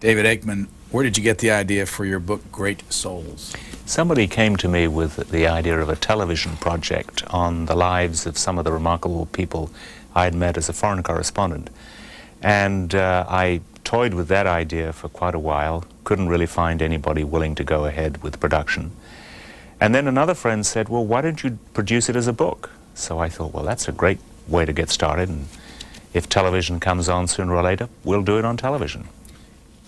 David Aikman, where did you get the idea for your book, Great Souls? Somebody came to me with the idea of a television project on the lives of some of the remarkable people I had met as a foreign correspondent. And I toyed with that idea for quite a while, couldn't really find anybody willing to go ahead with production. And then another friend said, well, why don't you produce it as a book? So I thought, well, that's a great way to get started, and if television comes on sooner or later, we'll do it on television.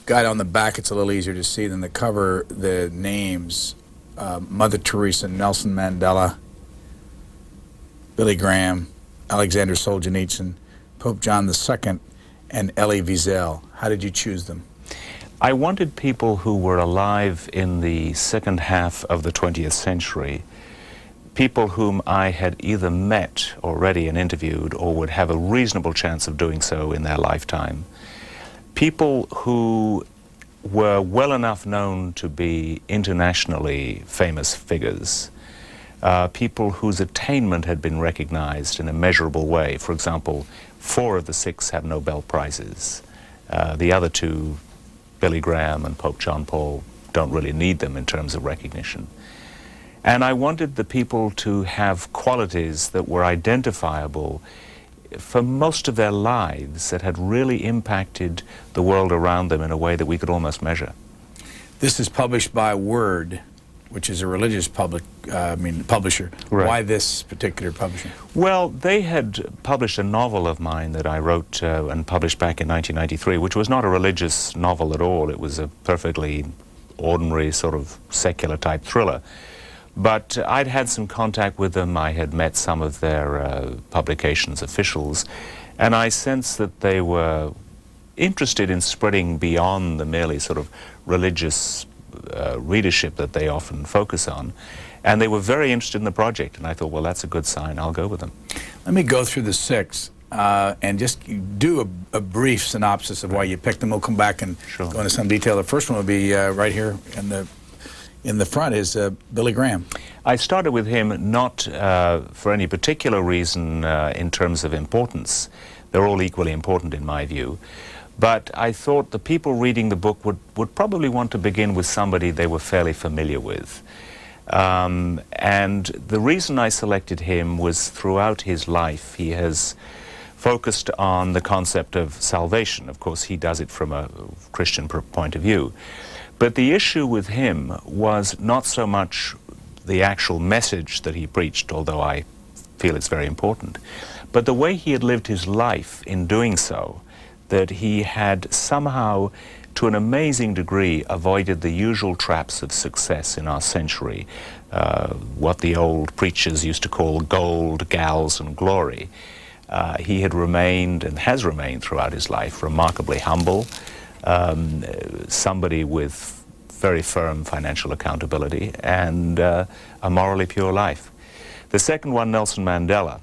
Got on the back, it's a little easier to see than the cover, the names, Mother Theresa, Nelson Mandela, Billy Graham, Alexander Solzhenitsyn, Pope John II, and Elie Wiesel. How did you choose them? I wanted people who were alive in the second half of the 20th century, people whom I had either met already and interviewed or would have a reasonable chance of doing so in their lifetime. People who were well enough known to be internationally famous figures, people whose attainment had been recognized in a measurable way. For example, 4 of the 6 have Nobel Prizes. The other 2, Billy Graham and Pope John Paul, don't really need them in terms of recognition. And I wanted the people to have qualities that were identifiable for most of their lives, that had really impacted the world around them in a way that we could almost measure. This is published by Word, which is a religious publisher. Right. Why this particular publisher? Well, they had published a novel of mine that I wrote and published back in 1993, which was not a religious novel at all. It was a perfectly ordinary sort of secular type thriller. But I'd had some contact with them. I had met some of their publications officials, and I sensed that they were interested in spreading beyond the merely sort of religious readership that they often focus on. And they were very interested in the project, and I thought, well, that's a good sign. I'll go with them. Let me go through the 6 and just do a brief synopsis of why you picked them. We'll come back and go into some detail. The first one will be right here in the front is Billy Graham. I started with him not for any particular reason in terms of importance. They're all equally important in my view. But I thought the people reading the book would probably want to begin with somebody they were fairly familiar with. And the reason I selected him was throughout his life he has focused on the concept of salvation. Of course, he does it from a Christian point of view. But the issue with him was not so much the actual message that he preached, although I feel it's very important, but the way he had lived his life in doing so, that he had somehow, to an amazing degree, avoided the usual traps of success in our century, what the old preachers used to call gold, gals, and glory. He had remained, and has remained throughout his life, remarkably humble, somebody with very firm financial accountability and a morally pure life. The second one, Nelson Mandela.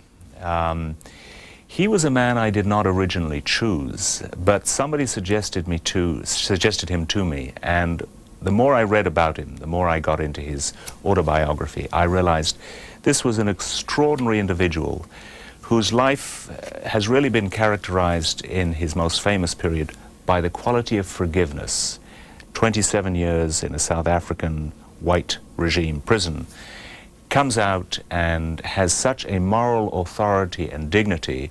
He was a man I did not originally choose, but somebody suggested him to me, and the more I read about him, the more I got into his autobiography, I realized this was an extraordinary individual whose life has really been characterized in his most famous period by the quality of forgiveness. 27 years in a South African white regime prison, comes out and has such a moral authority and dignity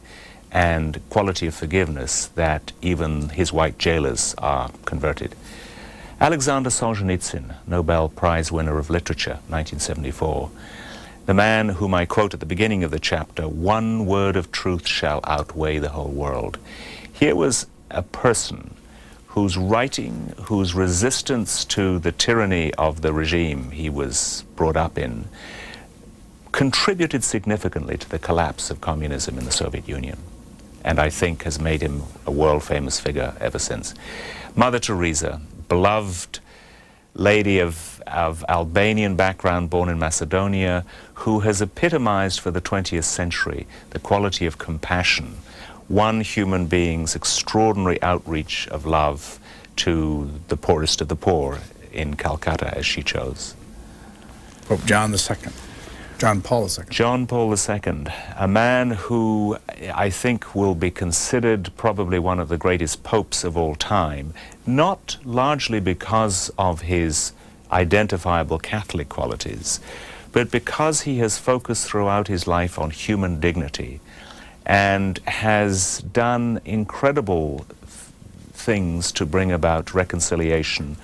and quality of forgiveness that even his white jailers are converted. Alexander Solzhenitsyn, Nobel Prize winner of literature, 1974. The man whom I quote at the beginning of the chapter, "One word of truth shall outweigh the whole world." Here was a person whose writing, whose resistance to the tyranny of the regime he was brought up in, contributed significantly to the collapse of communism in the Soviet Union, and I think has made him a world-famous figure ever since. Mother Theresa, beloved lady of Albanian background, born in Macedonia, who has epitomized for the 20th century the quality of compassion, one human being's extraordinary outreach of love to the poorest of the poor in Calcutta, as she chose. Pope John II. John Paul II. John Paul II, a man who I think will be considered probably one of the greatest popes of all time, not largely because of his identifiable Catholic qualities, but because he has focused throughout his life on human dignity and has done incredible things to bring about reconciliation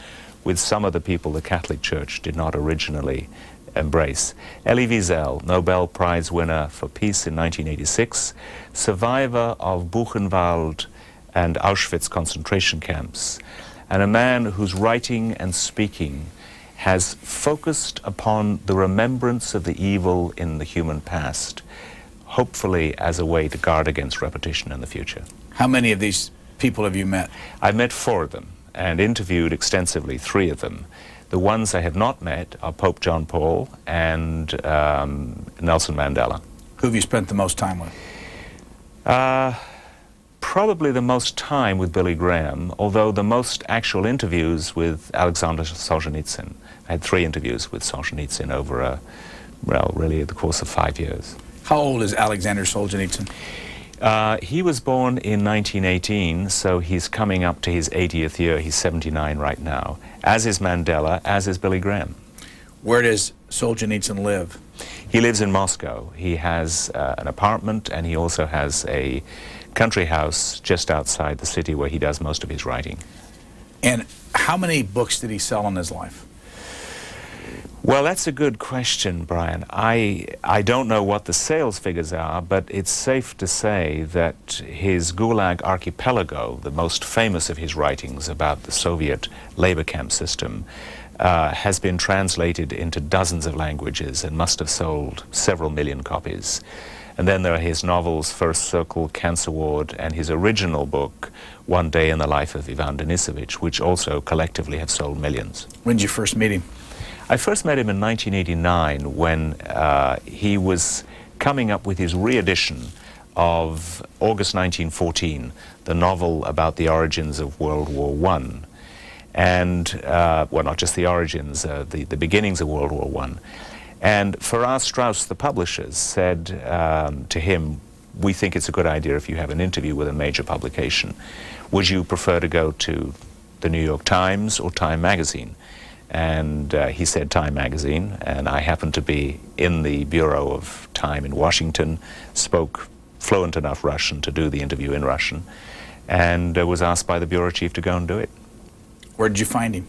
with some of the people the Catholic Church did not originally embrace. Elie Wiesel, Nobel Prize winner for peace in 1986, survivor of Buchenwald and Auschwitz concentration camps, and a man whose writing and speaking has focused upon the remembrance of the evil in the human past, hopefully as a way to guard against repetition in the future. How many of these people have you met? I've met 4 of them and interviewed extensively 3 of them. The ones I have not met are Pope John Paul and Nelson Mandela. Who have you spent the most time with? Probably the most time with Billy Graham, although the most actual interviews with Alexander Solzhenitsyn. I had 3 interviews with Solzhenitsyn over really the course of 5 years. How old is Alexander Solzhenitsyn? He was born in 1918, so he's coming up to his 80th year. He's 79 right now, as is Mandela, as is Billy Graham. Where does Solzhenitsyn live? He lives in Moscow. He has an apartment, and he also has a country house just outside the city where he does most of his writing. And how many books did he sell in his life? Well, that's a good question, Brian. I don't know what the sales figures are, but it's safe to say that his Gulag Archipelago, the most famous of his writings about the Soviet labor camp system, has been translated into dozens of languages and must have sold several million copies. And then there are his novels, First Circle, Cancer Ward, and his original book, One Day in the Life of Ivan Denisovich, which also collectively have sold millions. When did you first meet him? I first met him in 1989 when he was coming up with his re-edition of August 1914, the novel about the origins of World War I. And, well, not just the origins, the beginnings of World War I. And Farrar Straus, the publishers, said to him, "We think it's a good idea if you have an interview with a major publication. Would you prefer to go to the New York Times or Time Magazine?" And he said Time Magazine, and I happened to be in the Bureau of Time in Washington, spoke fluent enough Russian to do the interview in Russian, and was asked by the bureau chief to go and do it. Where did you find him?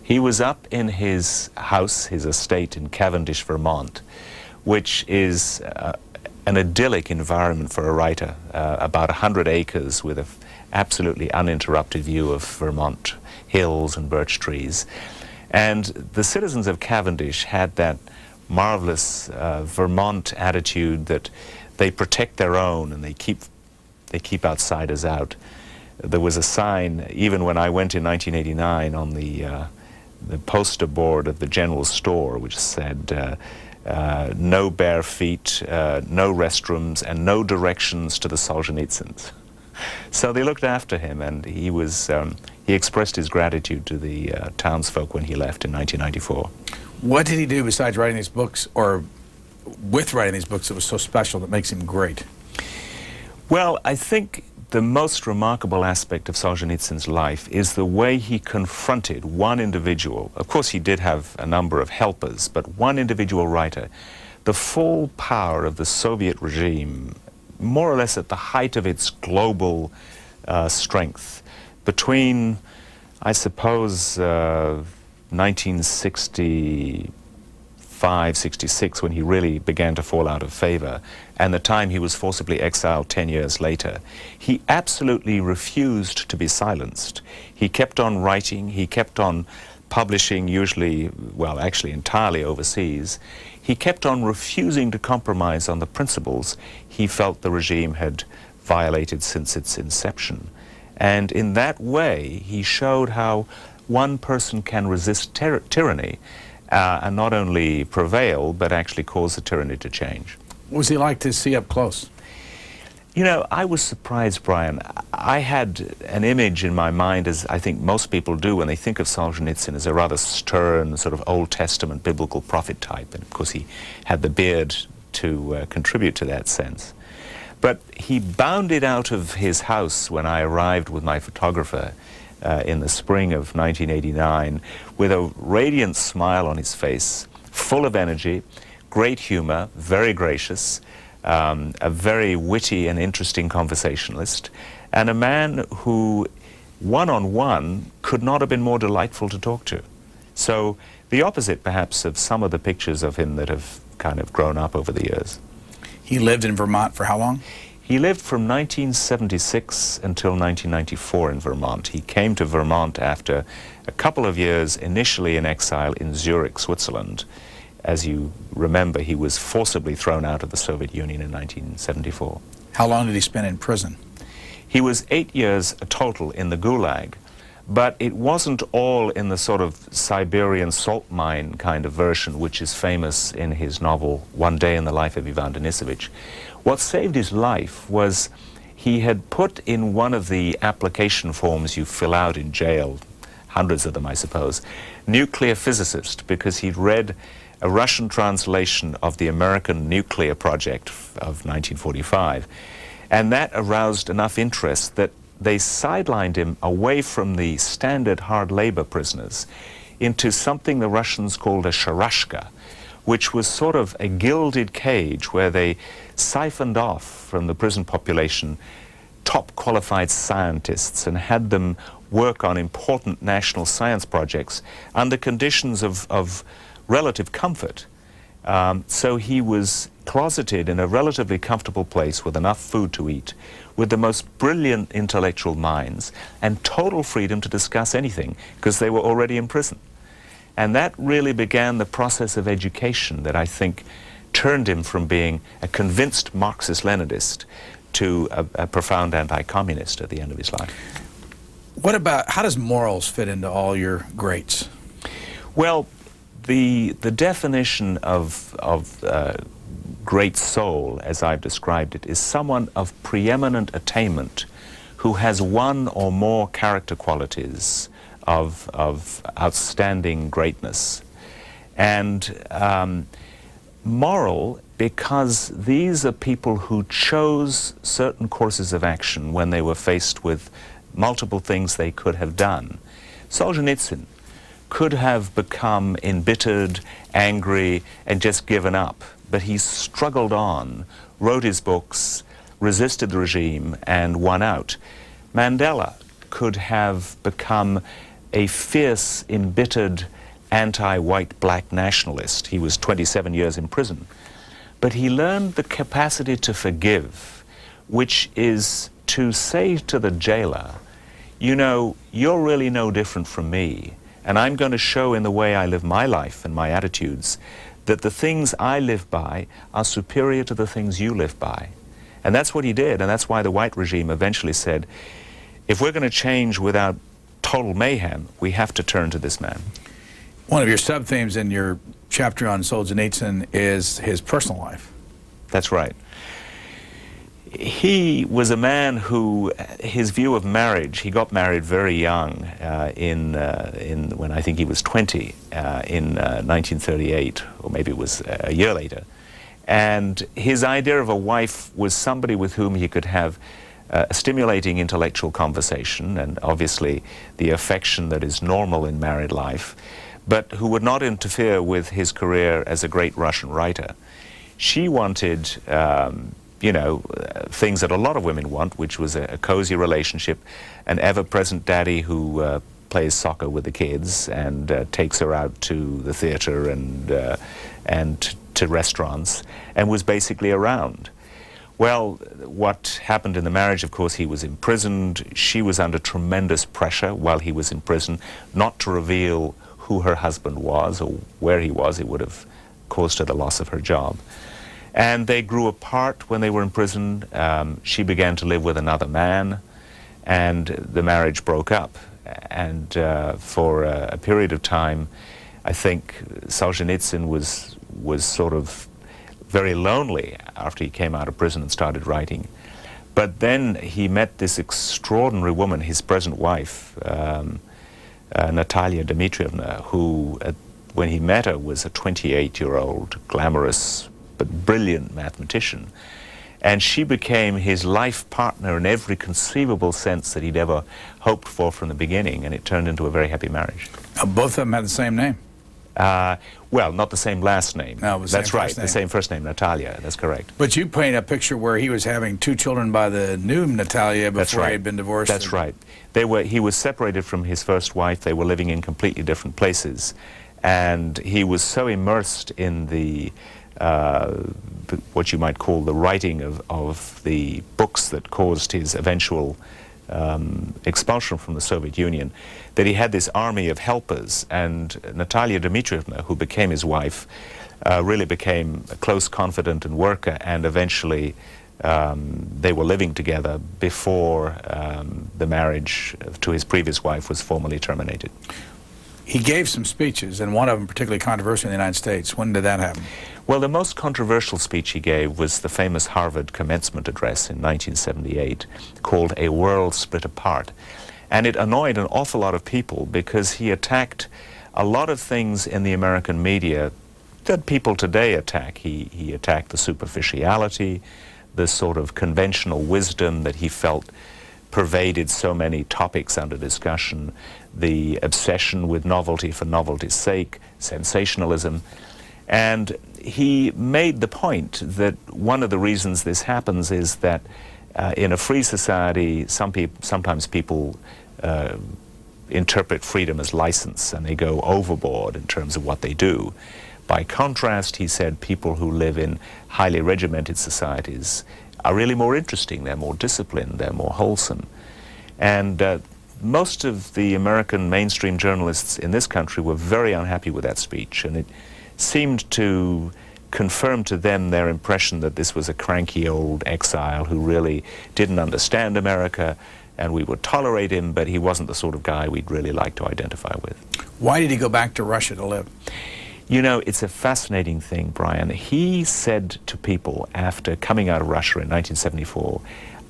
He was up in his house, his estate in Cavendish, Vermont, which is an idyllic environment for a writer, about 100 acres with an absolutely uninterrupted view of Vermont hills and birch trees. And the citizens of Cavendish had that marvelous Vermont attitude that they protect their own and they keep outsiders out. There was a sign, even when I went in 1989, on the poster board of the general store, which said, "No bare feet, no restrooms, and no directions to the Solzhenitsyns." So they looked after him, and he expressed his gratitude to the townsfolk when he left in 1994. What did he do besides writing these books, or with writing these books that was so special that makes him great? Well, I think the most remarkable aspect of Solzhenitsyn's life is the way he confronted one individual. Of course, he did have a number of helpers, but one individual writer, the full power of the Soviet regime, more or less at the height of its global strength, between, I suppose, 1965, 66, when he really began to fall out of favor, and the time he was forcibly exiled 10 years later. He absolutely refused to be silenced. He kept on writing, he kept on publishing, usually, well, actually entirely overseas. He kept on refusing to compromise on the principles he felt the regime had violated since its inception. And in that way, he showed how one person can resist tyranny and not only prevail, but actually cause the tyranny to change. What was he like to see up close? You know, I was surprised, Brian. I had an image in my mind, as I think most people do when they think of Solzhenitsyn, as a rather stern, sort of Old Testament biblical prophet type. And of course, he had the beard to contribute to that sense. But he bounded out of his house when I arrived with my photographer in the spring of 1989 with a radiant smile on his face, full of energy, great humor, very gracious, a very witty and interesting conversationalist, and a man who, one-on-one, could not have been more delightful to talk to. So the opposite, perhaps, of some of the pictures of him that have kind of grown up over the years. He lived in Vermont for how long? He lived from 1976 until 1994 in Vermont. He came to Vermont after a couple of years, initially in exile in Zurich, Switzerland. As you remember, he was forcibly thrown out of the Soviet Union in 1974. How long did he spend in prison? He was 8 years total in the Gulag, but it wasn't all in the sort of Siberian salt mine kind of version, which is famous in his novel One Day in the Life of Ivan Denisovich. What saved his life was he had put in one of the application forms you fill out in jail, hundreds of them I suppose, nuclear physicist, because he'd read a Russian translation of the American nuclear project of 1945. And that aroused enough interest that they sidelined him away from the standard hard labor prisoners into something the Russians called a sharashka, which was sort of a gilded cage where they siphoned off from the prison population top qualified scientists and had them work on important national science projects under conditions of relative comfort. So he was closeted in a relatively comfortable place with enough food to eat, with the most brilliant intellectual minds, and total freedom to discuss anything, because they were already in prison. And that really began the process of education that I think turned him from being a convinced Marxist-Leninist to a profound anti-communist at the end of his life. What about, how does morals fit into all your greats? Well, the definition of great soul, as I've described it, is someone of preeminent attainment who has one or more character qualities of outstanding greatness. And moral, because these are people who chose certain courses of action when they were faced with multiple things they could have done. Solzhenitsyn could have become embittered, angry, and just given up. But he struggled on, wrote his books, resisted the regime, and won out. Mandela could have become a fierce, embittered, anti-white black nationalist. He was 27 years in prison. But he learned the capacity to forgive, which is to say to the jailer, you know, you're really no different from me. And I'm going to show in the way I live my life and my attitudes that the things I live by are superior to the things you live by. And that's what he did, and that's why the white regime eventually said, if we're going to change without total mayhem, we have to turn to this man. One of your sub-themes in your chapter on Solzhenitsyn is his personal life. That's right. He was a man who, his view of marriage, he got married very young, when I think he was 20, in 1938, or maybe it was a year later. And his idea of a wife was somebody with whom he could have a stimulating intellectual conversation, and obviously the affection that is normal in married life, but who would not interfere with his career as a great Russian writer. She wanted you know, things that a lot of women want, which was a cozy relationship, an ever-present daddy who plays soccer with the kids and takes her out to the theater and to restaurants, and was basically around. Well, what happened in the marriage, of course, he was imprisoned. She was under tremendous pressure while he was in prison, not to reveal who her husband was or where he was. It would have caused her the loss of her job. And they grew apart when they were in prison. She began to live with another man, and the marriage broke up. And for a period of time, I think Solzhenitsyn was sort of very lonely after he came out of prison and started writing. But then he met this extraordinary woman, his present wife, Natalia Dmitrievna, who, when he met her, was a 28-year-old, glamorous but brilliant mathematician. And she became his life partner in every conceivable sense that he'd ever hoped for from the beginning, and it turned into a very happy marriage. Both of them had the same name? Well, not the same last name. No, it was that's same right, first name. the same first name, Natalia, that's correct. But you paint a picture where he was having 2 children by the new Natalia before he had been divorced. That's right. He was separated from his first wife. They were living in completely different places. And he was so immersed in the what you might call the writing of the books that caused his eventual expulsion from the Soviet Union, that he had this army of helpers, and Natalia Dmitrievna, who became his wife, really became a close confidant and worker, and eventually they were living together before the marriage to his previous wife was formally terminated. He gave some speeches, and one of them particularly controversial in the United States. When did that happen? Well, the most controversial speech he gave was the famous Harvard commencement address in 1978, called A World Split Apart. And it annoyed an awful lot of people because he attacked a lot of things in the American media that people today attack. He attacked the superficiality, the sort of conventional wisdom that he felt pervaded so many topics under discussion, the obsession with novelty for novelty's sake, sensationalism. And he made the point that one of the reasons this happens is that in a free society, sometimes people interpret freedom as license, and they go overboard in terms of what they do. By contrast, he said, people who live in highly regimented societies are really more interesting, they're more disciplined, they're more wholesome. And most of the American mainstream journalists in this country were very unhappy with that speech, and it seemed to confirm to them their impression that this was a cranky old exile who really didn't understand America, and we would tolerate him, but he wasn't the sort of guy we'd really like to identify with. Why did he go back to Russia to live? You know, it's a fascinating thing, Brian. He said to people after coming out of Russia in 1974,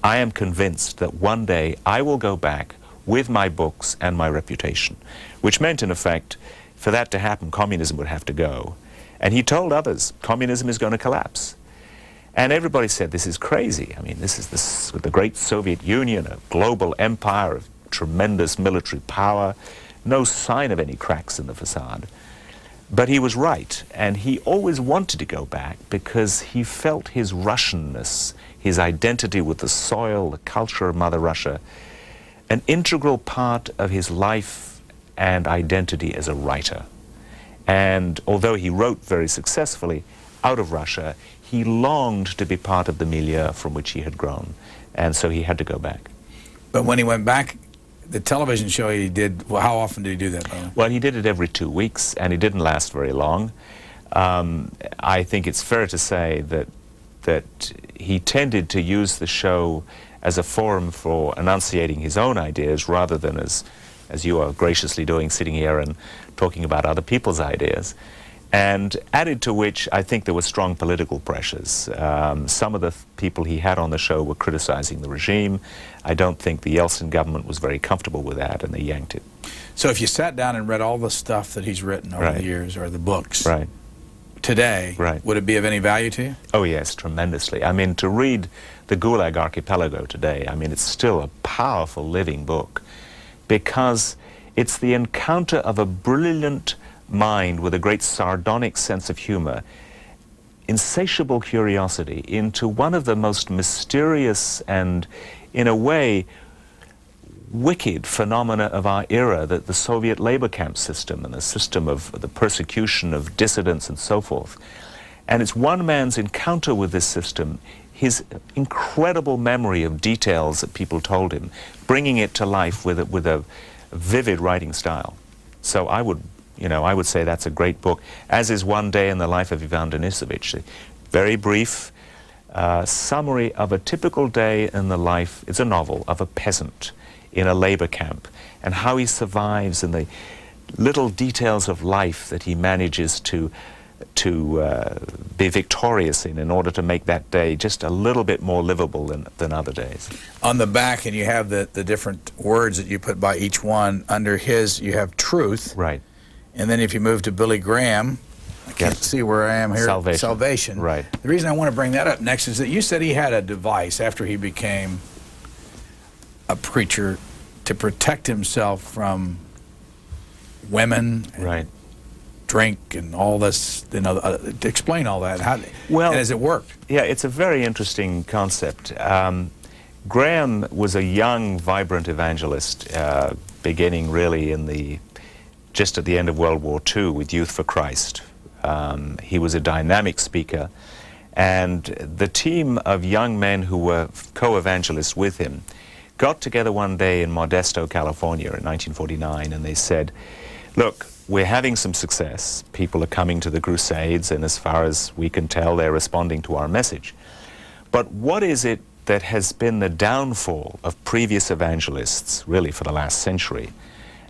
I am convinced that one day I will go back with my books and my reputation, which meant, in effect, for that to happen, communism would have to go. And he told others, communism is going to collapse. And everybody said, this is crazy. I mean, this is the great Soviet Union, a global empire of tremendous military power, no sign of any cracks in the facade. But he was right, and he always wanted to go back because he felt his Russianness, his identity with the soil, the culture of Mother Russia, an integral part of his life and identity as a writer. And although he wrote very successfully out of Russia, he longed to be part of the milieu from which he had grown, and so he had to go back. But when he went back, the television show he did, well, how often did he do that, Bob? Well, he did it every 2 weeks, and it didn't last very long. I think it's fair to say that he tended to use the show as a forum for enunciating his own ideas rather than as you are graciously doing, sitting here and talking about other people's ideas. And added to which, I think there were strong political pressures. Some of the people he had on the show were criticizing the regime. I don't think the Yeltsin government was very comfortable with that, and they yanked it. So if you sat down and read all the stuff that he's written over the years, or the books, today, would it be of any value to you? Oh yes, tremendously. I mean, to read the Gulag Archipelago today, I mean, it's still a powerful living book because it's the encounter of a brilliant mind with a great sardonic sense of humor, insatiable curiosity into one of the most mysterious and, in a way, wicked phenomena of our era, that the Soviet labor camp system and the system of the persecution of dissidents and so forth. And it's one man's encounter with this system, his incredible memory of details that people told him, bringing it to life with a vivid writing style. So I would say that's a great book, as is One Day in the Life of Ivan Denisovich. A very brief summary of a typical day in the life, it's a novel, of a peasant in a labor camp, and how he survives and the little details of life that he manages to be victorious in order to make that day just a little bit more livable than other days. On the back, and you have the different words that you put by each one. Under his, you have truth. Right. And then if you move to Billy Graham, I can't see where I am here. Salvation. Salvation. Right. The reason I want to bring that up next is that you said he had a device after he became a preacher to protect himself from women, right, drink, and all this. You know, to explain all that. How? Well, and has it worked? Yeah, it's a very interesting concept. Graham was a young, vibrant evangelist, beginning really just at the end of World War II with Youth for Christ. He was a dynamic speaker, and the team of young men who were co-evangelists with him got together one day in Modesto, California in 1949, and they said, look, we're having some success. People are coming to the Crusades, and as far as we can tell, they're responding to our message. But what is it that has been the downfall of previous evangelists, really for the last century?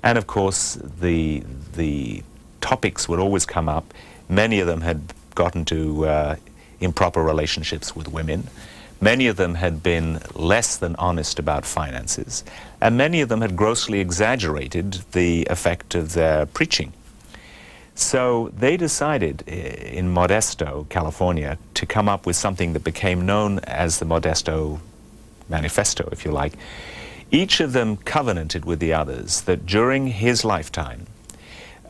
And of course, the topics would always come up. Many of them had gotten to improper relationships with women. Many of them had been less than honest about finances, and many of them had grossly exaggerated the effect of their preaching. So they decided in Modesto, California, to come up with something that became known as the Modesto Manifesto, if you like. Each of them covenanted with the others that during his lifetime,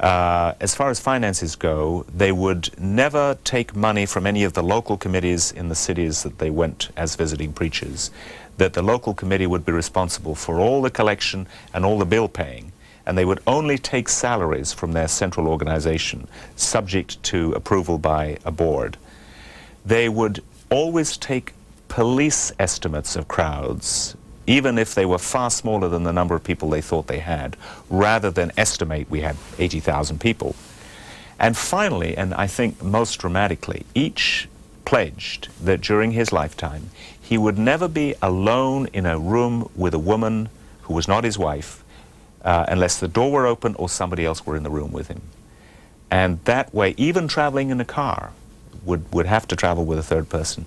as far as finances go, they would never take money from any of the local committees in the cities that they went as visiting preachers, that the local committee would be responsible for all the collection and all the bill paying, and they would only take salaries from their central organization, subject to approval by a board. They would always take police estimates of crowds, even if they were far smaller than the number of people they thought they had, rather than estimate we had 80,000 people. And finally, and I think most dramatically, each pledged that during his lifetime, he would never be alone in a room with a woman who was not his wife, unless the door were open or somebody else were in the room with him. And that way, even traveling in a car, would have to travel with a third person.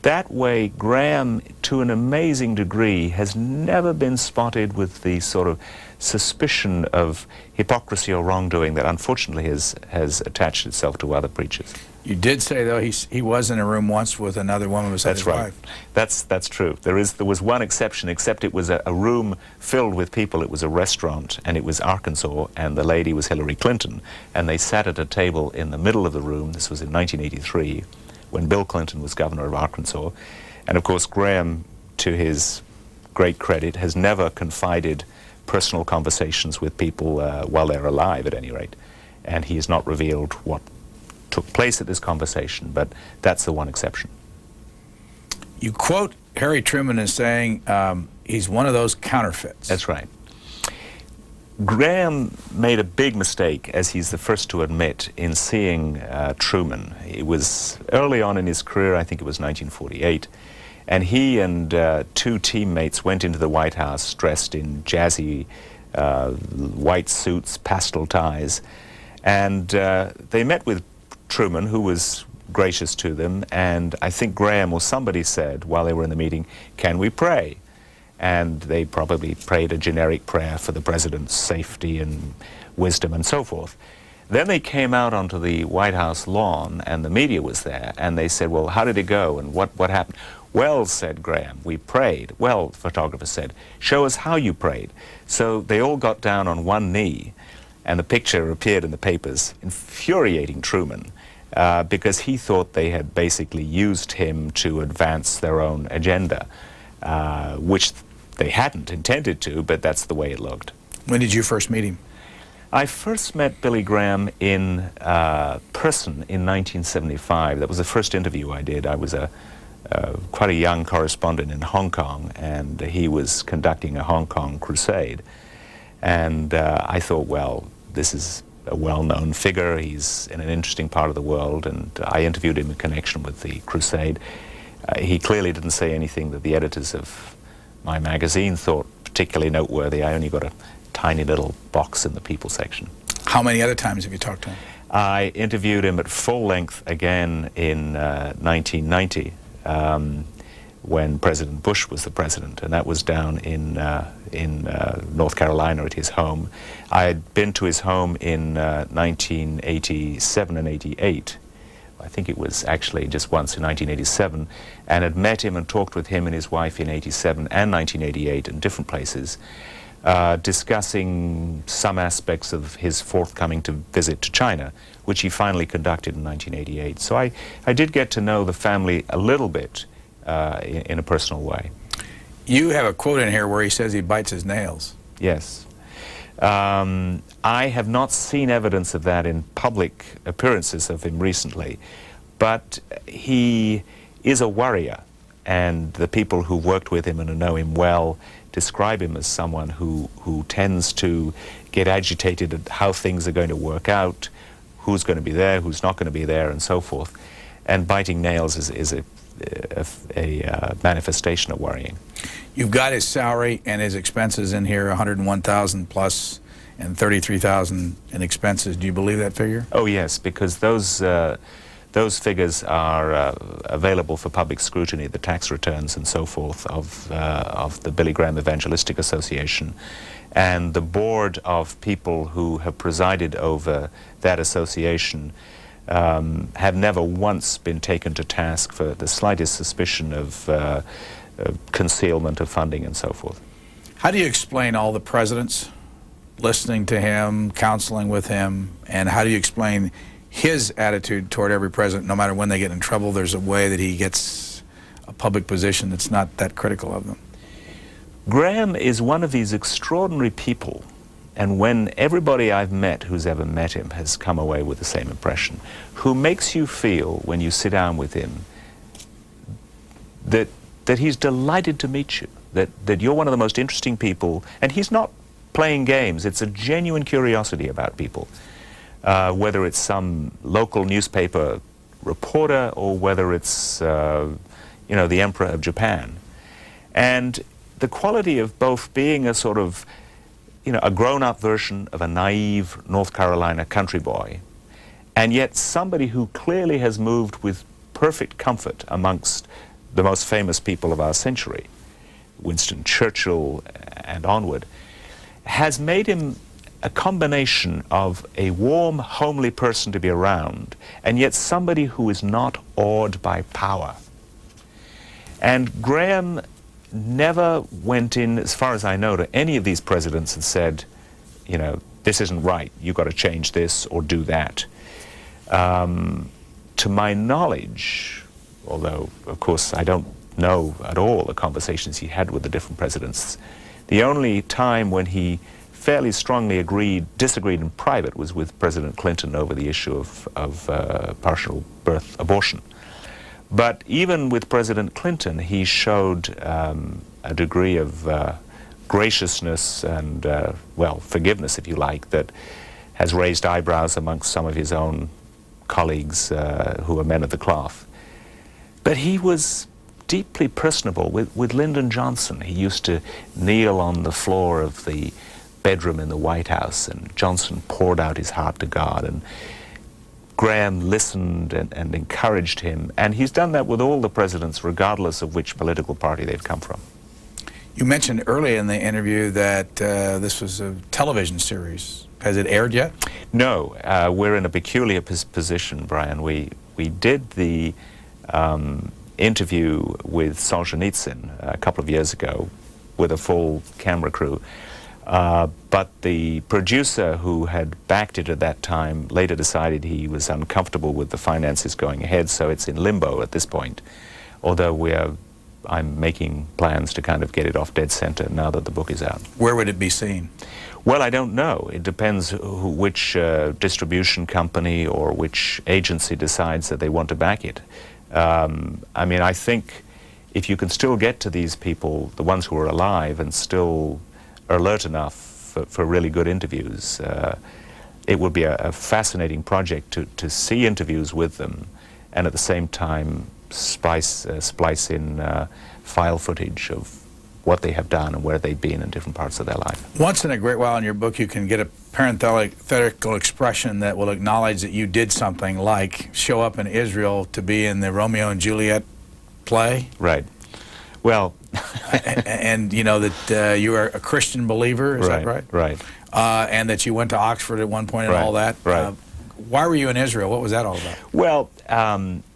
That way, Graham, to an amazing degree, has never been spotted with the sort of suspicion of hypocrisy or wrongdoing that unfortunately has attached itself to other preachers. You did say, though, he was in a room once with another woman besides his wife. That's true. There was one exception, except it was a room filled with people. It was a restaurant, and it was Arkansas, and the lady was Hillary Clinton, and they sat at a table in the middle of the room. This was in 1983. When Bill Clinton was governor of Arkansas. And of course, Graham, to his great credit, has never confided personal conversations with people while they're alive, at any rate. And he has not revealed what took place at this conversation, but that's the one exception. You quote Harry Truman as saying he's one of those counterfeits. That's right. Graham made a big mistake, as he's the first to admit, in seeing Truman. It was early on in his career, I think it was 1948, and he and two teammates went into the White House dressed in jazzy white suits, pastel ties, and they met with Truman, who was gracious to them, and I think Graham or somebody said while they were in the meeting, "Can we pray?" And they probably prayed a generic prayer for the president's safety and wisdom and so forth. Then they came out onto the White House lawn, and the media was there, and they said, well, how did it go, and what happened? Well, said Graham, we prayed. Well, the photographer said, show us how you prayed. So they all got down on one knee, and the picture appeared in the papers, infuriating Truman, because he thought they had basically used him to advance their own agenda, which they hadn't intended to, but that's the way it looked. When did you first meet him? I first met Billy Graham in person in 1975. That was the first interview I did. I was quite a young correspondent in Hong Kong, and he was conducting a Hong Kong crusade. And I thought, well, this is a well-known figure. He's in an interesting part of the world, and I interviewed him in connection with the crusade. He clearly didn't say anything that the editors of my magazine thought particularly noteworthy. I only got a tiny little box in the people section. How many other times have you talked to him? I interviewed him at full length again in 1990 when President Bush was the president, and that was down in North Carolina at his home. I had been to his home in 1987 and 88. I think it was actually just once in 1987, and had met him and talked with him and his wife in 87 and 1988 in different places, discussing some aspects of his forthcoming visit to China, which he finally conducted in 1988. So I did get to know the family a little bit in a personal way. You have a quote in here where he says he bites his nails. Yes. I have not seen evidence of that in public appearances of him recently, but he is a worrier, and the people who worked with him and who know him well describe him as someone who tends to get agitated at how things are going to work out, who's going to be there, who's not going to be there, and so forth. And biting nails is a manifestation of worrying. You've got his salary and his expenses in here, $101,000 plus and $33,000 in expenses. Do you believe that figure? Oh yes, because those figures are available for public scrutiny, the tax returns and so forth of the Billy Graham Evangelistic Association, and the board of people who have presided over that association have never once been taken to task for the slightest suspicion of concealment of funding and so forth. How do you explain all the presidents listening to him, counseling with him, and how do you explain his attitude toward every president? No matter when they get in trouble, there's a way that he gets a public position that's not that critical of them. Graham is one of these extraordinary people, and when everybody I've met who's ever met him has come away with the same impression, who makes you feel when you sit down with him that he's delighted to meet you, that you're one of the most interesting people, and he's not playing games. It's a genuine curiosity about people, whether it's some local newspaper reporter or whether it's you know, the Emperor of Japan. And the quality of both being a sort of, you know, a grown-up version of a naive North Carolina country boy, and yet somebody who clearly has moved with perfect comfort amongst the most famous people of our century, Winston Churchill and onward, has made him a combination of a warm, homely person to be around, and yet somebody who is not awed by power. And Graham never went in, as far as I know, to any of these presidents and said, you know, this isn't right, you've got to change this or do that. To my knowledge, although, of course, I don't know at all the conversations he had with the different presidents, the only time when he fairly strongly disagreed in private was with President Clinton over the issue of partial birth abortion. But even with President Clinton, he showed a degree of graciousness and, well, forgiveness, if you like, that has raised eyebrows amongst some of his own colleagues who are men of the cloth. But he was deeply personable with Lyndon Johnson. He used to kneel on the floor of the bedroom in the White House, and Johnson poured out his heart to God, and Graham listened and encouraged him, and he's done that with all the presidents, regardless of which political party they've come from. You mentioned earlier in the interview that this was a television series. Has it aired yet? No, we're in a peculiar position, Brian. We did the interview with Solzhenitsyn a couple of years ago with a full camera crew. But the producer who had backed it at that time later decided he was uncomfortable with the finances going ahead, so it's in limbo at this point, although I'm making plans to kind of get it off dead center now that the book is out. Where would it be seen? Well, I don't know. It depends which distribution company or which agency decides that they want to back it. I mean, I think if you can still get to these people, the ones who are alive and still alert enough for really good interviews, it would be a fascinating project to see interviews with them and at the same time splice in file footage of what they have done and where they've been in different parts of their life. Once in a great while in your book, you can get a parenthetical expression that will acknowledge that you did something, like show up in Israel to be in the Romeo and Juliet play. Right. Well, and you know that you are a Christian believer, is that right? Right. And that you went to Oxford at one point and Right, all that. right. Why were you in Israel? What was that all about? Well,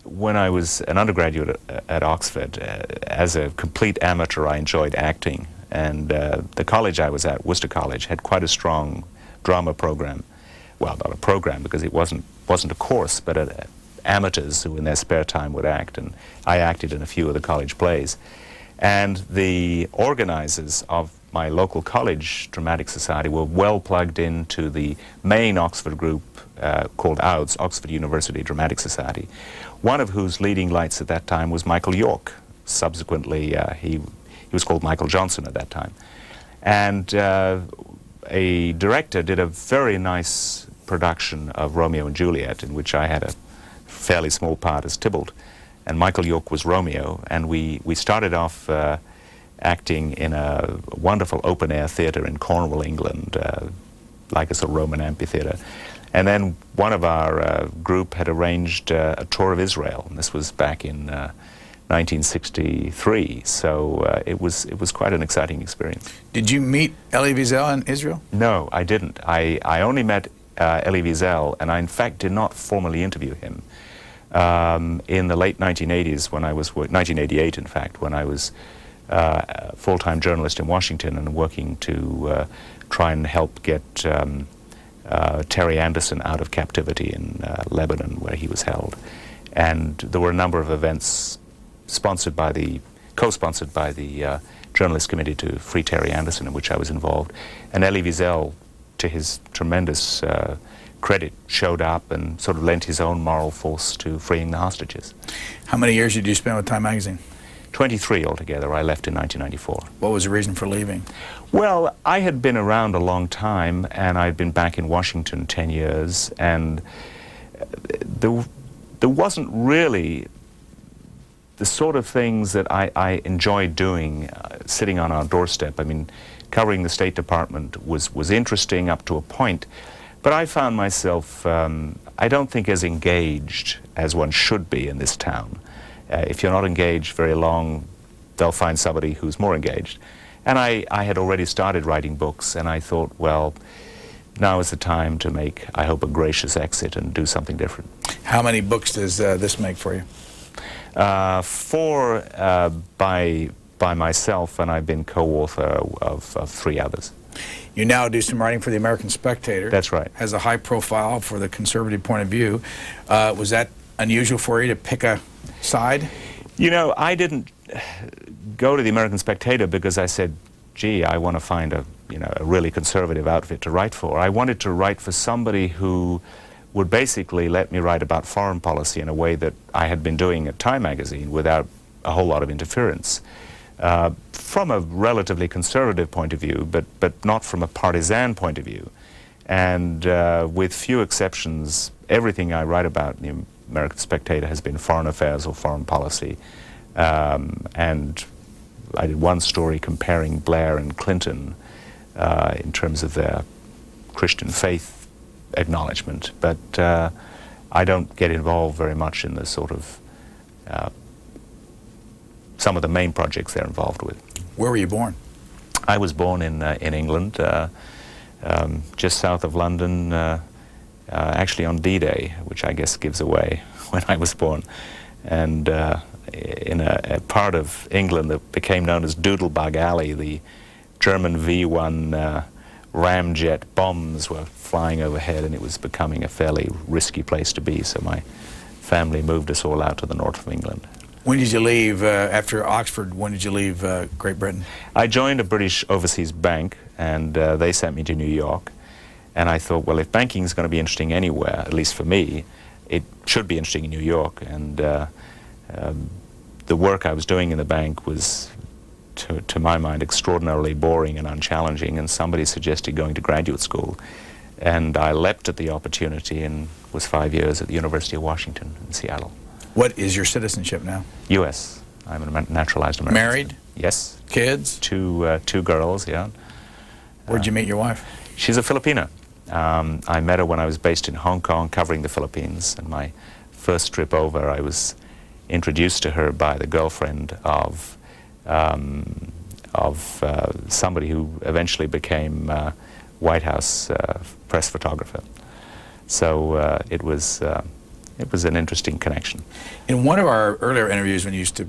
when I was an undergraduate at Oxford, as a complete amateur, I enjoyed acting. And the college I was at, Worcester College, had quite a strong drama program. Well, not a program because it wasn't a course, but amateurs who in their spare time would act. And I acted in a few of the college plays. And the organizers of my local college dramatic society were well plugged into the main Oxford group called OUDS, Oxford University Dramatic Society, one of whose leading lights at that time was Michael York. Subsequently, he was called Michael Johnson at that time. And a director did a very nice production of Romeo and Juliet, in which I had a fairly small part as Tybalt, and Michael York was Romeo, and we started off acting in a wonderful open-air theatre in Cornwall, England, like a sort of Roman amphitheatre. And then one of our group had arranged a tour of Israel, and this was back in 1963, so it was quite an exciting experience. Did you meet Elie Wiesel in Israel? No, I didn't. I only met Elie Wiesel, and I in fact did not formally interview him. In the late 1980s, when I was 1988, in fact, when I was a full-time journalist in Washington and working to try and help get Terry Anderson out of captivity in Lebanon, where he was held. And there were a number of events co-sponsored by the Journalist Committee to Free Terry Anderson, in which I was involved. And Elie Wiesel, to his tremendous credit, showed up and sort of lent his own moral force to freeing the hostages. How many years did you spend with Time magazine? 23 altogether. I left in 1994. What was the reason for leaving? Well, I had been around a long time, and I'd been back in Washington 10 years, and there wasn't really the sort of things that I enjoyed doing sitting on our doorstep. I mean, covering the State Department was interesting up to a point, but I found myself, I don't think, as engaged as one should be in this town. If you're not engaged very long, they'll find somebody who's more engaged. And I had already started writing books, and I thought, well, now is the time to make, I hope, a gracious exit and do something different. How many books does this make for you? 4 by myself, and I've been co-author of 3 others. You now do some writing for the American Spectator. That's right. Has a high profile for the conservative point of view. Was that unusual for you to pick a side? You know, I didn't go to the American Spectator because I said, gee, I want to find a really conservative outfit to write for. I wanted to write for somebody who would basically let me write about foreign policy in a way that I had been doing at Time magazine without a whole lot of interference. From a relatively conservative point of view, but not from a partisan point of view. And with few exceptions, everything I write about in the American Spectator has been foreign affairs or foreign policy. And I did one story comparing Blair and Clinton in terms of their Christian faith acknowledgement, but I don't get involved very much in the sort of some of the main projects they're involved with. Where were you born? I was born in England, just south of London, actually on D-Day, which I guess gives away when I was born, and in a part of England that became known as Doodlebug Alley. The German V-1 ramjet bombs were flying overhead, and it was becoming a fairly risky place to be, so my family moved us all out to the north of England. When did you leave, after Oxford, when did you leave Great Britain? I joined a British overseas bank, and they sent me to New York. And I thought, well, if banking is going to be interesting anywhere, at least for me, it should be interesting in New York. And the work I was doing in the bank was, to my mind, extraordinarily boring and unchallenging, and somebody suggested going to graduate school. And I leapt at the opportunity and was 5 years at the University of Washington in Seattle. What is your citizenship now? U.S. I'm a naturalized American. Married? Yes. Kids? Two girls, yeah. Where'd you meet your wife? She's a Filipina. I met her when I was based in Hong Kong covering the Philippines, and my first trip over I was introduced to her by the girlfriend of somebody who eventually became White House press photographer. So it was an interesting connection. In one of our earlier interviews, when you used to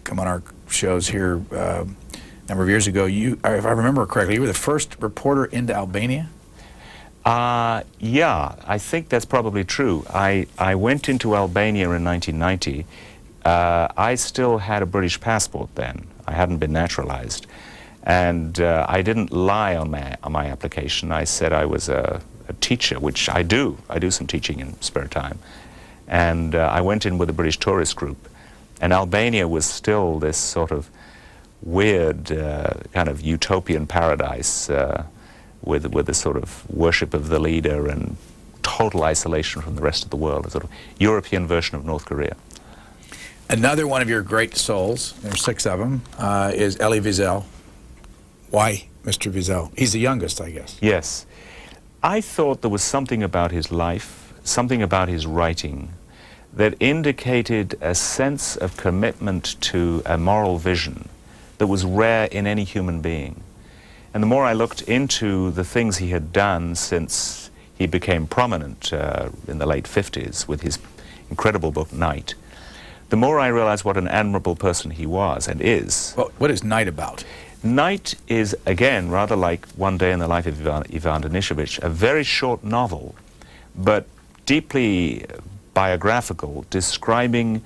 come on our shows here a number of years ago, you, if I remember correctly, you were the first reporter into Albania? Yeah, I think that's probably true. I went into Albania in 1990. I still had a British passport then. I hadn't been naturalized. And I didn't lie on my application. I said I was a teacher, which I do. I do some teaching in spare time. And I went in with a British tourist group. And Albania was still this sort of weird kind of utopian paradise with a sort of worship of the leader and total isolation from the rest of the world, a sort of European version of North Korea. Another one of your great souls, there's 6 of them, is Elie Wiesel. Why Mr. Wiesel? He's the youngest, I guess. Yes. I thought there was something about his life, something about his writing, that indicated a sense of commitment to a moral vision that was rare in any human being. And the more I looked into the things he had done since he became prominent in the late 50s with his incredible book, Night, the more I realized what an admirable person he was and is. Well, what is Night about? Night is, again, rather like One Day in the Life of Ivan Denisovich, a very short novel, but deeply biographical, describing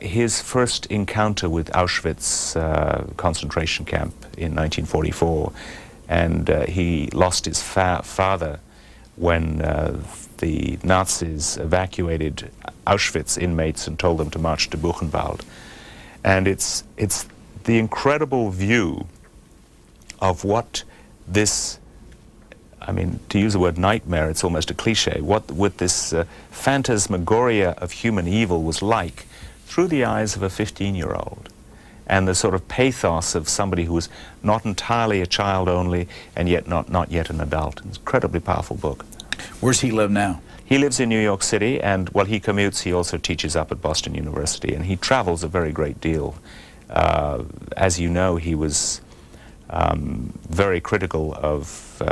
his first encounter with Auschwitz concentration camp in 1944. And he lost his father when the Nazis evacuated Auschwitz inmates and told them to march to Buchenwald. And it's the incredible view of what this, I mean, to use the word nightmare, it's almost a cliche, what this phantasmagoria of human evil was like through the eyes of a 15-year-old, and the sort of pathos of somebody who was not entirely a child only, and yet not yet an adult. It's an incredibly powerful book. Where's he live now? He lives in New York City, and while he commutes, he also teaches up at Boston University, and he travels a very great deal. As you know, he was very critical of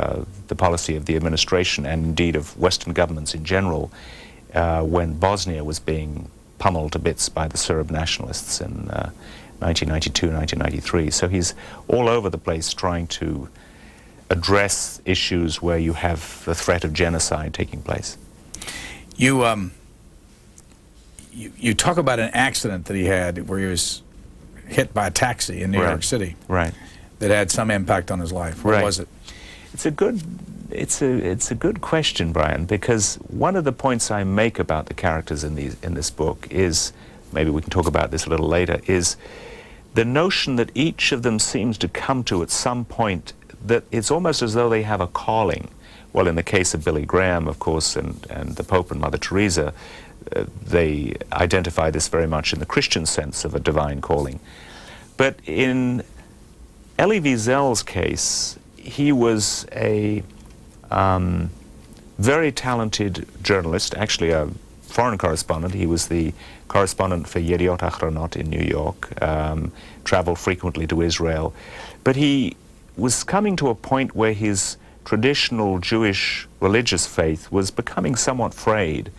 the policy of the administration and indeed of Western governments in general when Bosnia was being pummeled to bits by the Serb nationalists in 1992, 1993. So he's all over the place trying to address issues where you have the threat of genocide taking place. You talk about an accident that he had where he was hit by a taxi in New York City. Right. That had some impact on his life. What was it? It's a good question, Brian, because one of the points I make about the characters in this book is, maybe we can talk about this a little later, is the notion that each of them seems to come to at some point that it's almost as though they have a calling. Well, in the case of Billy Graham, of course, and the Pope and Mother Theresa, they identify this very much in the Christian sense of a divine calling. But in Elie Wiesel's case, he was a very talented journalist, actually a foreign correspondent. He was the correspondent for Yediot Ahronot in New York, traveled frequently to Israel. But he was coming to a point where his traditional Jewish religious faith was becoming somewhat frayed.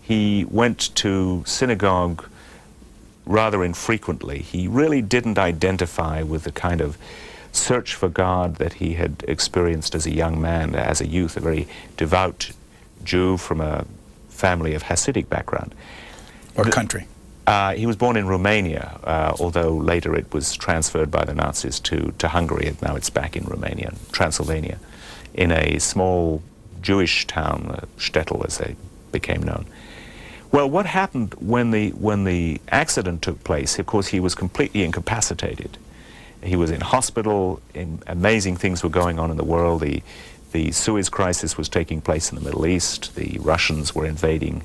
He went to synagogue rather infrequently. He really didn't identify with the kind of search for God that he had experienced as a young man, as a youth, a very devout Jew from a family of Hasidic background. What country? He was born in Romania, although later it was transferred by the Nazis to Hungary, and now it's back in Romania, Transylvania, in a small Jewish town, shtetl as they became known. Well, what happened when the accident took place? Of course, he was completely incapacitated. He was in hospital. Amazing things were going on in the world. The Suez crisis was taking place in the Middle East. The Russians were invading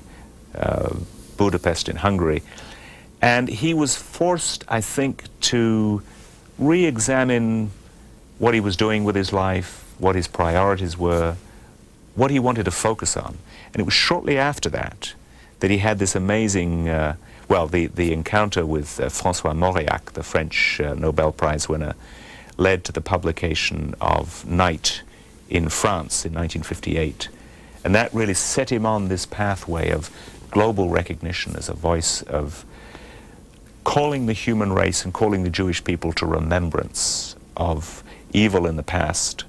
Budapest in Hungary. And he was forced, I think, to re-examine what he was doing with his life, what his priorities were, what he wanted to focus on. And it was shortly after that that he had this amazing, the encounter with François Mauriac, the French Nobel Prize winner, led to the publication of Night in France in 1958. And that really set him on this pathway of global recognition as a voice of calling the human race and calling the Jewish people to remembrance of evil in the past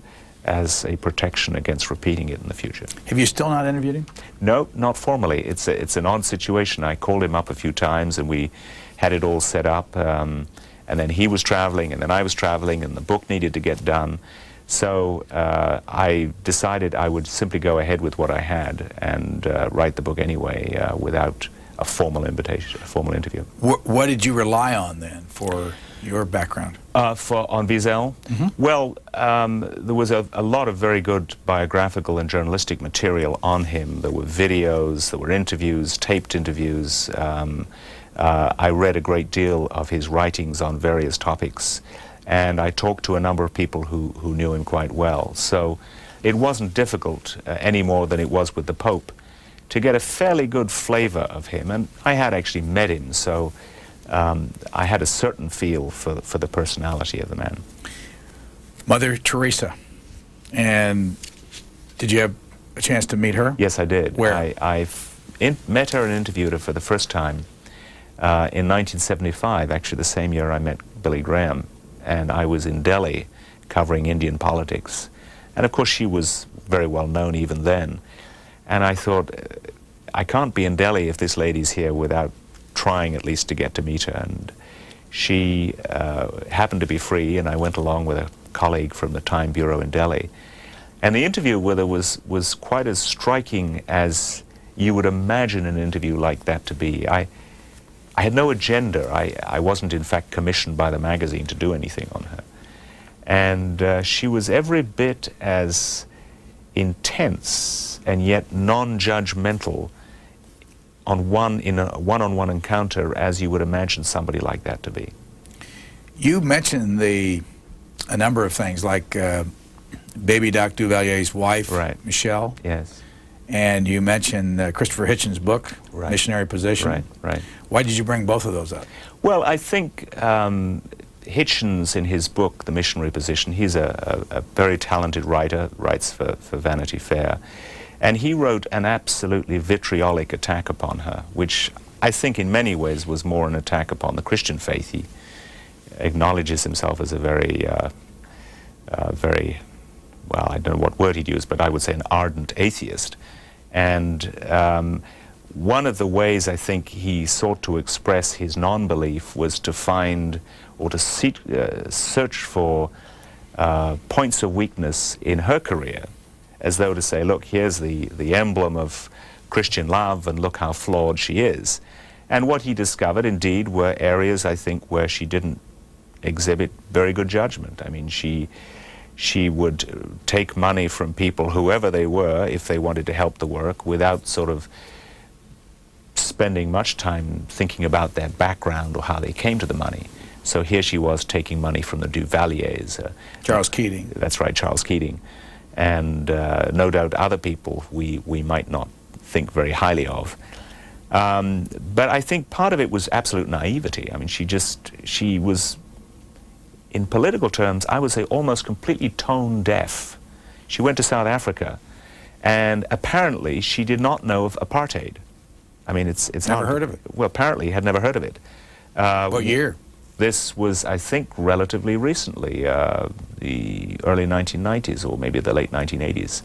as a protection against repeating it in the future. Have you still not interviewed him? No, not formally. It's an odd situation. I called him up a few times and we had it all set up, and then he was traveling and then I was traveling and the book needed to get done. So I decided I would simply go ahead with what I had and write the book anyway without a formal invitation, a formal interview. What did you rely on then for your background? On Wiesel? Mm-hmm. Well, there was a lot of very good biographical and journalistic material on him. There were videos, there were interviews, taped interviews. I read a great deal of his writings on various topics, and I talked to a number of people who knew him quite well. So it wasn't difficult any more than it was with the Pope to get a fairly good flavor of him. And I had actually met him, so I had a certain feel for the personality of the man. Mother Theresa. And did you have a chance to meet her? Yes, I did. Where? I met her and interviewed her for the first time in 1975, actually the same year I met Billy Graham. And I was in Delhi covering Indian politics. And of course she was very well known even then. And I thought, I can't be in Delhi if this lady's here without trying at least to get to meet her. And she happened to be free, and I went along with a colleague from the Time Bureau in Delhi. And the interview with her was quite as striking as you would imagine an interview like that to be. I had no agenda. I wasn't, in fact, commissioned by the magazine to do anything on her. And she was every bit as intense and yet non-judgmental in a one-on-one encounter as you would imagine somebody like that to be. You mentioned a number of things, like Baby Doc Duvalier's wife, right. Michelle. Yes. And you mentioned Christopher Hitchens' book, right. Missionary Position. Right, right. Why did you bring both of those up? Well, I think Hitchens, in his book, The Missionary Position, he's a very talented writer, writes for Vanity Fair, and he wrote an absolutely vitriolic attack upon her, which I think in many ways was more an attack upon the Christian faith. He acknowledges himself as a very, well, I don't know what word he'd use, but I would say an ardent atheist. And one of the ways I think he sought to express his non-belief was to find or to search for points of weakness in her career, as though to say, look, here's the emblem of Christian love, and look how flawed she is. And what he discovered, indeed, were areas, I think, where she didn't exhibit very good judgment. I mean, she would take money from people, whoever they were, if they wanted to help the work, without sort of spending much time thinking about their background or how they came to the money. So here she was taking money from the Duvaliers. Charles Keating. That's right, Charles Keating. And no doubt other people we might not think very highly of. But I think part of it was absolute naivety. I mean, she was, in political terms, I would say almost completely tone deaf. She went to South Africa, and apparently she did not know of apartheid. I mean, it's never heard of it. Well, apparently had never heard of it. What year? This was, I think, relatively recently, the early 1990s or maybe the late 1980s,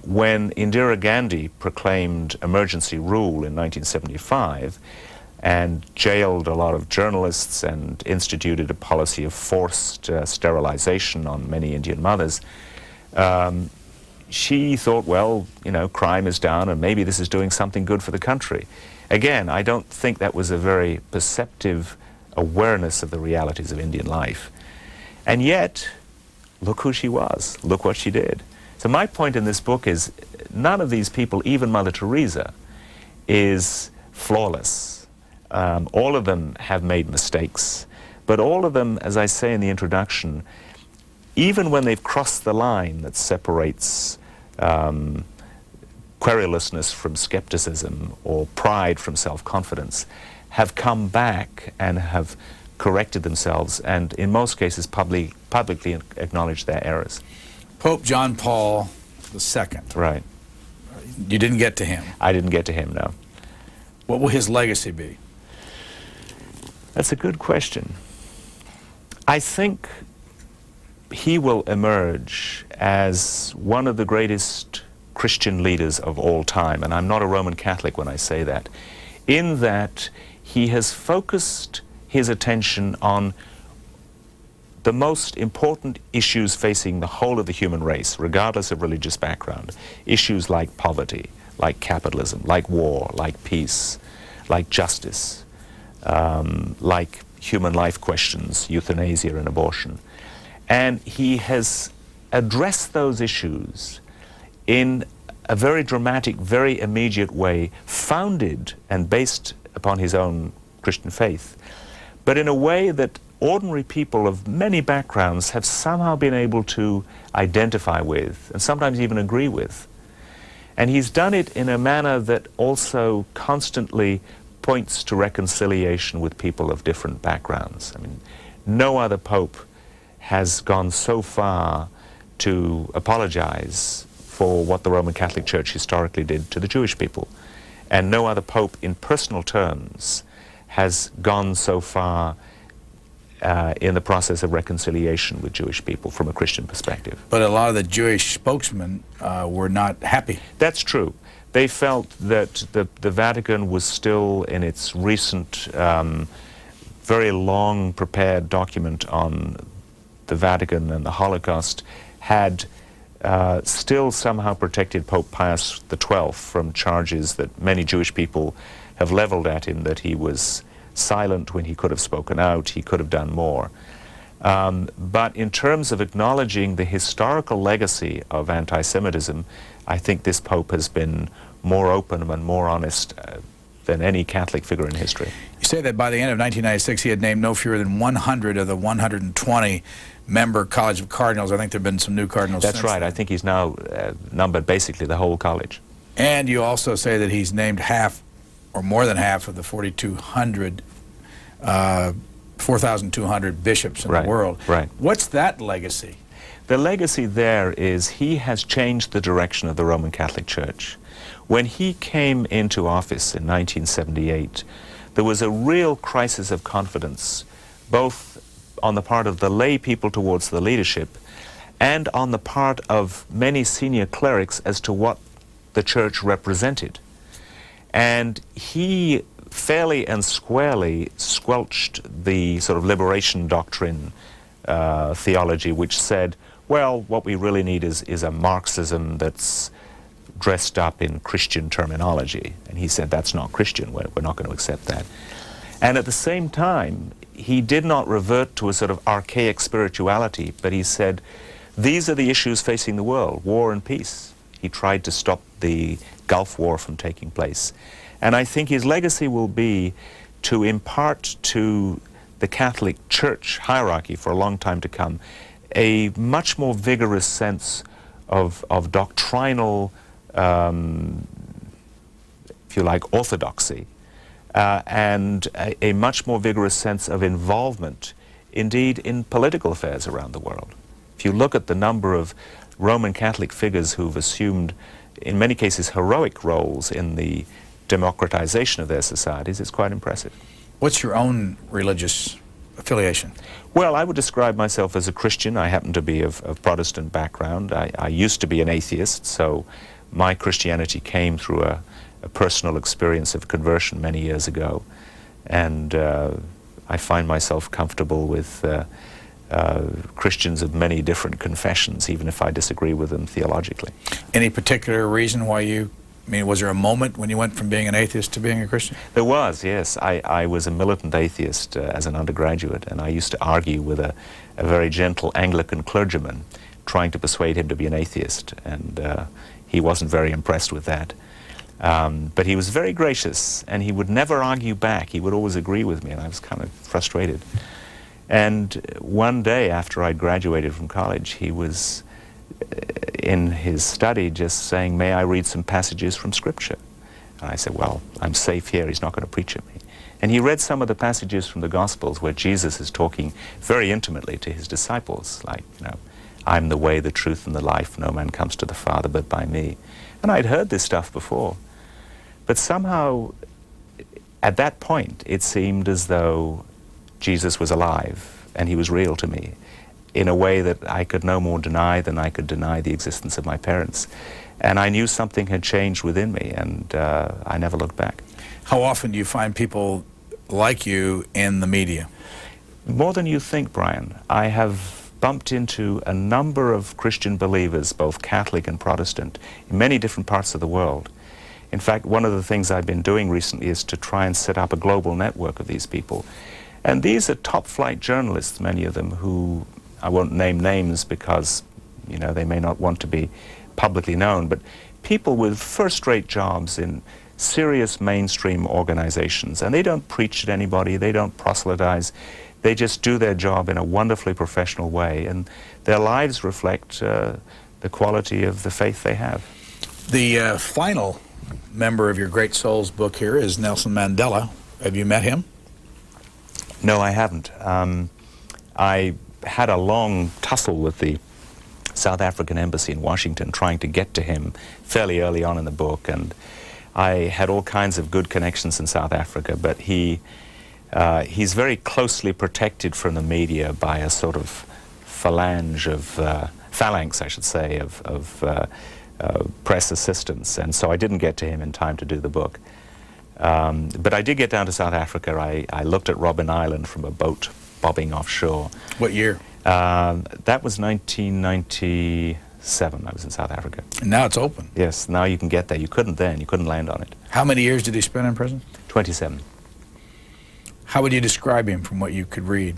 when Indira Gandhi proclaimed emergency rule in 1975 and jailed a lot of journalists and instituted a policy of forced sterilization on many Indian mothers. She thought, well, you know, crime is down and maybe this is doing something good for the country. Again, I don't think that was a very perceptive awareness of the realities of Indian life. And yet, look who she was, look what she did. So my point in this book is none of these people, even Mother Teresa, is flawless. All of them have made mistakes, but all of them, as I say in the introduction, even when they've crossed the line that separates querulousness from skepticism or pride from self-confidence have come back and have corrected themselves and in most cases publicly acknowledged their errors. Pope John Paul II. Right. You didn't get to him. I didn't get to him, no. What will his legacy be? That's a good question. I think he will emerge as one of the greatest Christian leaders of all time, and I'm not a Roman Catholic when I say that, in that he has focused his attention on the most important issues facing the whole of the human race, regardless of religious background. Issues like poverty, like capitalism, like war, like peace, like justice, like human life questions, euthanasia and abortion. And he has addressed those issues in a very dramatic, very immediate way, founded and based upon his own Christian faith, but in a way that ordinary people of many backgrounds have somehow been able to identify with and sometimes even agree with. And he's done it in a manner that also constantly points to reconciliation with people of different backgrounds. I mean, no other pope has gone so far to apologize for what the Roman Catholic Church historically did to the Jewish people. And no other pope in personal terms has gone so far in the process of reconciliation with Jewish people from a Christian perspective. But a lot of the Jewish spokesmen were not happy. That's true. They felt that the Vatican was still in its recent, very long prepared document on the Vatican and the Holocaust had still somehow protected Pope Pius XII from charges that many Jewish people have leveled at him, that he was silent when he could have spoken out, he could have done more. But in terms of acknowledging the historical legacy of anti-Semitism, I think this Pope has been more open and more honest than any Catholic figure in history. You say that by the end of 1996 he had named no fewer than 100 of the 120 member College of Cardinals. I think there have been some new cardinals That's since right. then. I think he's now numbered basically the whole college. And you also say that he's named half or more than half of the 4,200 bishops in the world. Right. What's that legacy? The legacy there is he has changed the direction of the Roman Catholic Church. When he came into office in 1978, there was a real crisis of confidence, both on the part of the lay people towards the leadership and on the part of many senior clerics as to what the church represented. And he fairly and squarely squelched the sort of liberation doctrine theology, which said, well, what we really need is a Marxism that's dressed up in Christian terminology. And he said, that's not Christian, we're not going to accept that. And at the same time, he did not revert to a sort of archaic spirituality, but he said, these are the issues facing the world, war and peace. He tried to stop the Gulf War from taking place. And I think his legacy will be to impart to the Catholic Church hierarchy for a long time to come a much more vigorous sense of doctrinal, if you like, orthodoxy, and a much more vigorous sense of involvement, indeed, in political affairs around the world. If you look at the number of Roman Catholic figures who've assumed, in many cases, heroic roles in the democratization of their societies, it's quite impressive. What's your own religious affiliation? Well, I would describe myself as a Christian. I happen to be of Protestant background. I used to be an atheist, so my Christianity came through a personal experience of conversion many years ago. And I find myself comfortable with Christians of many different confessions, even if I disagree with them theologically. Any particular reason why you, I mean, was there a moment when you went from being an atheist to being a Christian? There was, yes. I was a militant atheist as an undergraduate, and I used to argue with a very gentle Anglican clergyman, trying to persuade him to be an atheist, and he wasn't very impressed with that. But he was very gracious, and he would never argue back. He would always agree with me, and I was kind of frustrated. And one day after I'd graduated from college, he was in his study just saying, "May I read some passages from Scripture?" And I said, "Well, I'm safe here. He's not going to preach at me." And he read some of the passages from the Gospels where Jesus is talking very intimately to his disciples, like, "I'm the way, the truth, and the life. No man comes to the Father but by me." And I'd heard this stuff before. But somehow, at that point, it seemed as though Jesus was alive and he was real to me in a way that I could no more deny than I could deny the existence of my parents. And I knew something had changed within me, and I never looked back. How often do you find people like you in the media? More than you think, Brian. I have bumped into a number of Christian believers, both Catholic and Protestant, in many different parts of the world. In fact, one of the things I've been doing recently is to try and set up a global network of these people. And these are top-flight journalists, many of them, who, I won't name names because, they may not want to be publicly known, but people with first-rate jobs in serious mainstream organizations. And they don't preach at anybody, they don't proselytize, they just do their job in a wonderfully professional way, and their lives reflect the quality of the faith they have. The final member of your Great Souls book here is Nelson Mandela. Have you met him? No, I haven't. I had a long tussle with the South African embassy in Washington trying to get to him fairly early on in the book, and I had all kinds of good connections in South Africa, but he's very closely protected from the media by a sort of phalanx, I should say, of press assistants, and so I didn't get to him in time to do the book. But I did get down to South Africa. I looked at Robben Island from a boat bobbing offshore. What year? That was 1997. I was in South Africa. And now it's open. Yes, now you can get there. You couldn't then. You couldn't land on it. How many years did he spend in prison? 27. How would you describe him from what you could read?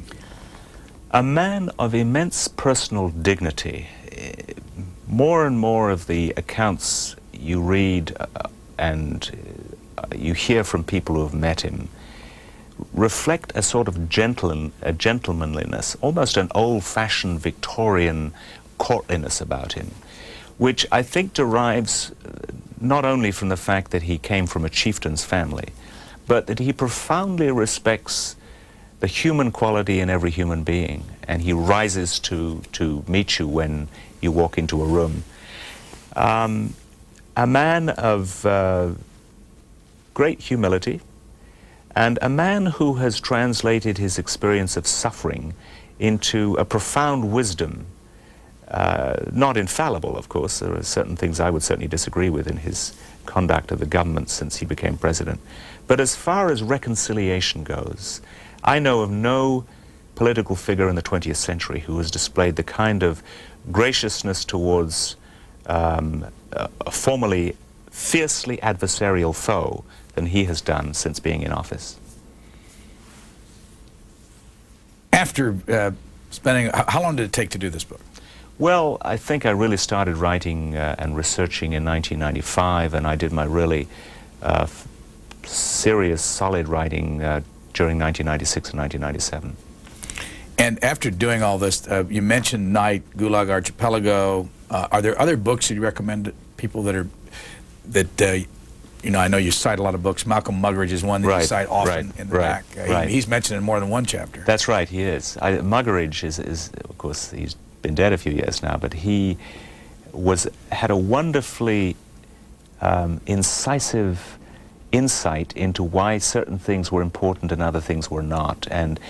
A man of immense personal dignity. More and more of the accounts you read and you hear from people who have met him reflect a sort of gentlemanliness, almost an old-fashioned Victorian courtliness about him, which I think derives not only from the fact that he came from a chieftain's family, but that he profoundly respects the human quality in every human being, and he rises to meet you when you walk into a room. A man of great humility, and a man who has translated his experience of suffering into a profound wisdom, not infallible, of course. There are certain things I would certainly disagree with in his conduct of the government since he became president. But as far as reconciliation goes, I know of no political figure in the 20th century who has displayed the kind of graciousness towards a formerly fiercely adversarial foe than he has done since being in office. After spending, how long did it take to do this book? Well, I think I really started writing and researching in 1995, and I did my really serious, solid writing during 1996 and 1997. And after doing all this, you mentioned Night, Gulag Archipelago. Are there other books that you recommend to people that I know you cite a lot of books. Malcolm Muggeridge is one that you cite often in the back. He's mentioned in more than one chapter. That's right, he is. Muggeridge is, of course, he's been dead a few years now, but he had a wonderfully incisive insight into why certain things were important and other things were not. And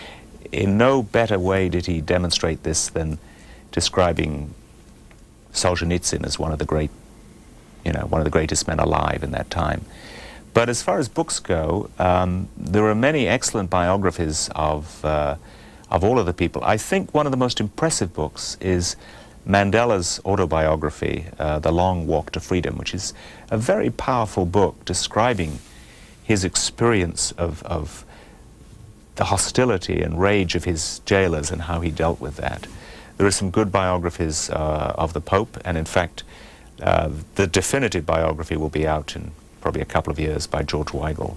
in no better way did he demonstrate this than describing Solzhenitsyn as one of the greatest men alive in that time. But as far as books go, there are many excellent biographies of all of the people. I think one of the most impressive books is Mandela's autobiography, The Long Walk to Freedom, which is a very powerful book describing his experience of the hostility and rage of his jailers and how he dealt with that. There are some good biographies of the Pope, and in fact, the definitive biography will be out in probably a couple of years by George Weigel,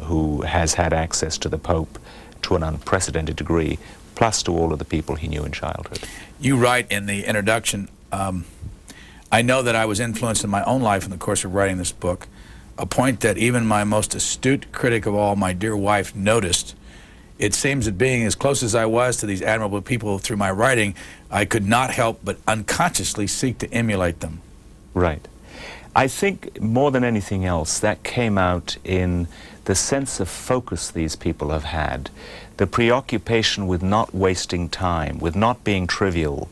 who has had access to the Pope to an unprecedented degree, plus to all of the people he knew in childhood. You write in the introduction, I know that I was influenced in my own life in the course of writing this book, a point that even my most astute critic of all, my dear wife, noticed. It seems that being as close as I was to these admirable people through my writing, I could not help but unconsciously seek to emulate them. Right. I think more than anything else, that came out in the sense of focus these people have had, the preoccupation with not wasting time, with not being trivial,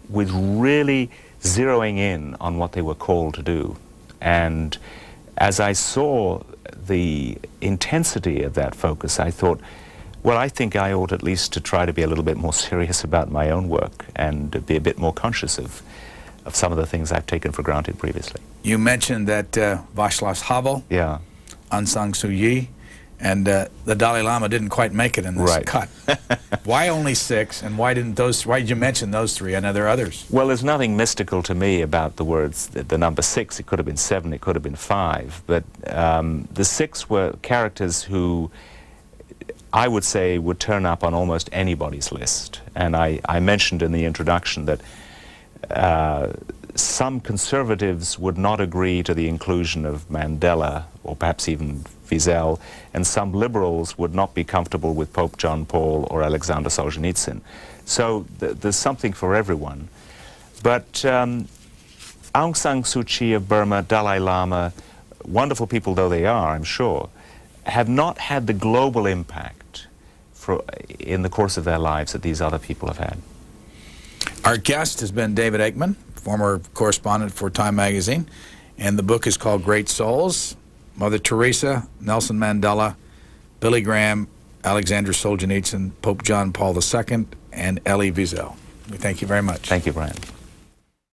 with really zeroing in on what they were called to do. And as I saw the intensity of that focus, I thought, well, I think I ought at least to try to be a little bit more serious about my own work and be a bit more conscious of some of the things I've taken for granted previously. You mentioned that Václav Havel, Yeah. Aung San Suu Kyi, and the Dalai Lama didn't quite make it in this Right. cut. Why only 6, and why did you mention those 3? I know there are others. Well, there's nothing mystical to me about the words, the number 6. It could have been 7, it could have been 5, but the 6 were characters who I would say would turn up on almost anybody's list. And I mentioned in the introduction that some conservatives would not agree to the inclusion of Mandela, or perhaps even Wiesel, and some liberals would not be comfortable with Pope John Paul or Alexander Solzhenitsyn. So there's something for everyone. But Aung San Suu Kyi of Burma, Dalai Lama, wonderful people though they are, I'm sure, have not had the global impact in the course of their lives that these other people have had. Our guest has been David Aikman, former correspondent for Time magazine, and the book is called Great Souls: Mother Teresa, Nelson Mandela, Billy Graham, Alexander Solzhenitsyn, Pope John Paul II, and Elie Wiesel. We thank you very much. Thank you, Brian.